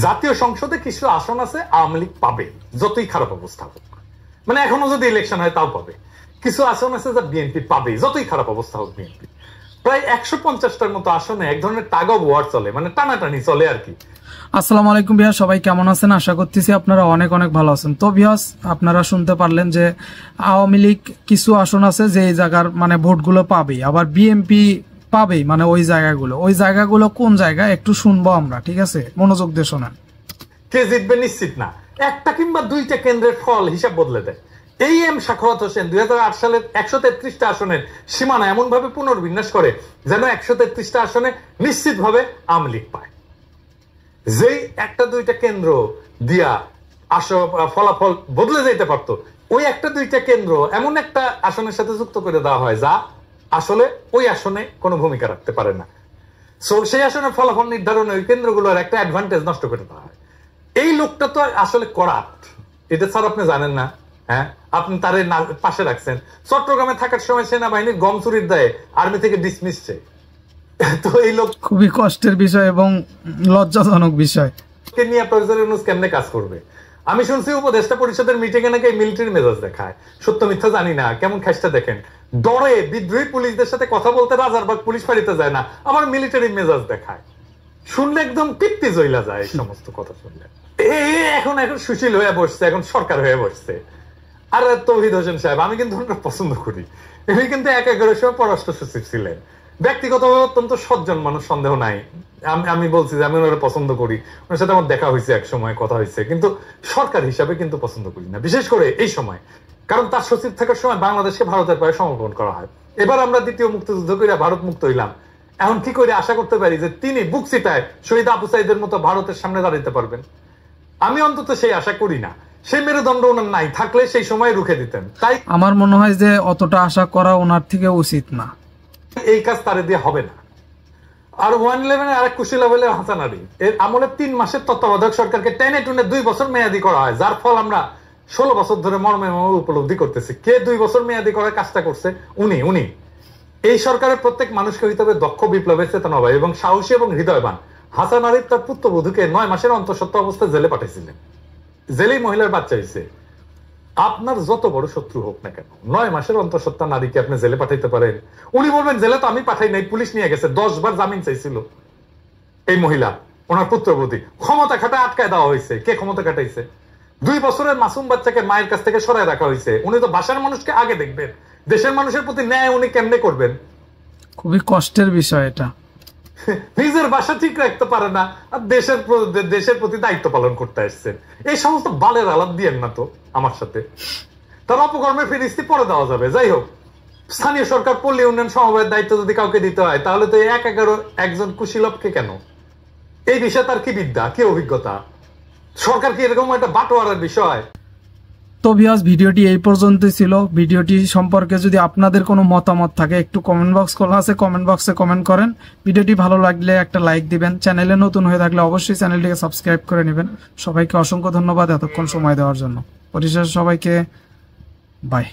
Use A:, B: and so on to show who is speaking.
A: জাতীয় সংসদে কিছু আসন আছে আওয়ামী লীগ পাবে, যতই খারাপ অবস্থা হোক। মানে এখনো যদি ইলেকশন হয় তাও পাবে। কিছু আসন আছে যা বিএনপি পাবে, যতই খারাপ অবস্থা হোক। বিএনপি প্রায় 150টার মতো আসনে এক ধরনের টাগ অফ ওয়ার চলে, মানে টানাটানি চলে আর কি।
B: আসসালামু আলাইকুম ভিউয়ার্স, সবাই কেমন আছেন? আশা করতেছি আপনারা অনেক অনেক ভালো আছেন। তো ভিউয়ার্স, আপনারা শুনতে পারলেন যে আওয়ামী লীগ কিছু আসন আছে যে এই জায়গার মানে ভোটগুলো পাবে, আবার বিএনপি পাবেই, মানে ওই জায়গাগুলো কোন জায়গা একটু শুনবো আমরা, ঠিক আছে? মনোযোগ দিয়ে শোনেন।
A: কে জিতবে নিশ্চিত না, একটা কিংবা দুইটা কেন্দ্রের ফল হিসাব বদলে দেয়। এই এম সাখাওয়াত হোসেন 2008 সালের 133টা আসনের সীমানা এমন ভাবে পুনর্বিন্যাস করে যেন 133টা আসনে নিশ্চিত ভাবে আওয়ামী লীগ পায়। যেই একটা দুইটা কেন্দ্র দিয়া ফলাফল বদলে যেতে পারতো, ওই একটা দুইটা কেন্দ্র এমন একটা আসনের সাথে যুক্ত করে দেওয়া হয় যা আসলে ওই আসনে কোনো ভূমিকা রাখতে পারে না। সেই আসনের ফলাফল নির্ধারণে ওই কেন্দ্রগুলোর একটা অ্যাডভান্টেজ নষ্ট করে দেওয়া হয়। এই লোকটা তো আসলে করাপ্ট, এটা স্যার আপনি জানেন না? হ্যাঁ, আপনি তার পাশে রাখছেন। চট্টগ্রামে থাকার সময় সেনাবাহিনীর গম চুরির দায়ে আর্মি থেকে ডিসমিসছে। তো এই লোক
B: খুবই কষ্টের বিষয় এবং লজ্জাজনক বিষয়।
A: নিয়ে প্রফেসর ইউনূস কেমনে কাজ করবে? আমি শুনছি উপদেষ্টা পরিষদের মিটিং এ নাকি মিলিটারি মেজাজ দেখায়। সত্য মিথ্যা জানি না, কেমন খাইসটা দেখেন। ডরে বিদ্রোহী পুলিশদের সাথে কথা বলতে রাজারবাগ পুলিশ ফাঁড়িতে যায় না, আবার মিলিটারি মেজাজ দেখায়। শুনলে একদম তৃপ্তি জইলা যায় এই সমস্ত কথা শুনলে। এখন সুশীল হয়ে বসছে, এখন সরকার হয়ে বসছে। আর তৌহিদ হোসেন সাহেব, আমি কিন্তু পছন্দ করি। উনি কিন্তু 11 সময় পররাষ্ট্র সচিব ছিলেন, ব্যক্তিগতভাবে অত্যন্ত সজ্জন মানুষ, সন্দেহ নাই। আমি বলছি যে আমি ওনারা পছন্দ করি, ওনার সাথে আমার দেখা হয়েছে, এক সময় কথা হয়েছে, কিন্তু সরকার হিসাবে কিন্তু পছন্দ করি না, বিশেষ করে এই সময়। কারণ তার সচিব থাকার সময় বাংলাদেশকে ভারতের পায়ে সমর্পণ করা হয়। এবার আমরা দ্বিতীয় মুক্তিযুদ্ধ করে ভারত মুক্ত হইলাম, এখন কি করে আশা করতে পারি যে তিনি বুক চিতায় শহীদ আবু সাইদের মতো ভারতের সামনে দাঁড়াতে পারবেন? আমি অন্তত সেই আশা করি না। সেই মেরুদণ্ড ওনার নাই, থাকলে সেই সময় রুখে দিতেন। তাই
B: আমার মনে হয় যে অতটা আশা করা ওনার থেকে উচিত না।
A: এই কাজ তারে দিয়ে হবে না। আর 111 আরেক কুশীলা বলে হাসান আলী, এর আমলে 3 মাসের তত্ত্বাবধায়ক সরকারকে টেনে টুনে 2 বছর মেয়াদি করা হয়, যার ফল আমরা 16 বছর ধরে মর্মে উপলব্ধি করতেছি। কে 2 বছর মেয়াদি করার কাজটা করছে? উনি। এই সরকারের প্রত্যেক মানুষকে হইতে হবে দক্ষ বিপ্লবের চেতনাবান এবং সাহসী এবং হৃদয়বান। হাসান আলী তার পুত্রবধূকে 9 মাসের অন্তঃসত্ত্বা অবস্থায় জেলে পাঠিয়েছিলেন। জেলেই মহিলার বাচ্চা হয়েছে। আপনার যত বড় শত্রু হোক না কেন, 9 মাসের অন্তঃসত্ত্বা নারীকে আপনি জেলে পাঠাইতে পারেন? উনি বলবেন জেলে তো আমি পাঠাই নাই, পুলিশ নিয়ে গেছে। 10 বার জামিন চাইছিল এই মহিলা, ওনার পুত্রবধূ। ক্ষমতা খাটায় আটকায় দেওয়া হয়েছে। কে ক্ষমতা খাটাইছে? 2 বছরের মাসুম বাচ্চাকে মায়ের কাছ থেকে সরায় রাখা হয়েছে। উনি তো বাসার মানুষকে আগে দেখবেন, দেশের মানুষের প্রতি ন্যায় উনি কেমনে করবেন?
B: খুবই কষ্টের বিষয় এটা।
A: নিজের বাসা ঠিক রাখতে পারে না, আর দেশের প্রতি দায়িত্ব পালন করতে আসছেন। এই সমস্ত বালের আলাপ দিয়েন না তো আমার সাথে। তার অপকর্মের ফিরিস্তি পরে দেওয়া যাবে। যাই হোক, স্থানীয় সরকার পল্লী উন্নয়ন সমবায়ের দায়িত্ব যদি কাউকে দিতে হয়, তাহলে তো 11 একজন কুশীলবকে কেন? এই বিষয়ে তার কি বিদ্যা, কি অভিজ্ঞতা? সরকার কি এরকম একটা বাটোয়ারার বিষয়?
B: তো ভিউয়ার্স, ভিডিওটি এই পর্যন্তই ছিল। ভিডিওটি সম্পর্কে যদি আপনাদের কোনো মতামত থাকে, একটু কমেন্ট বক্স খোলা আছে, কমেন্ট বক্সে কমেন্ট করেন। ভিডিওটি ভালো লাগলে একটা লাইক দিবেন। চ্যানেলে নতুন হয়ে থাকলে অবশ্যই চ্যানেলটিকে সাবস্ক্রাইব করে নেবেন। সবাইকে অসংখ্য ধন্যবাদ এতক্ষণ সময় দেওয়ার জন্য। পরিশেষে সবাইকে বাই।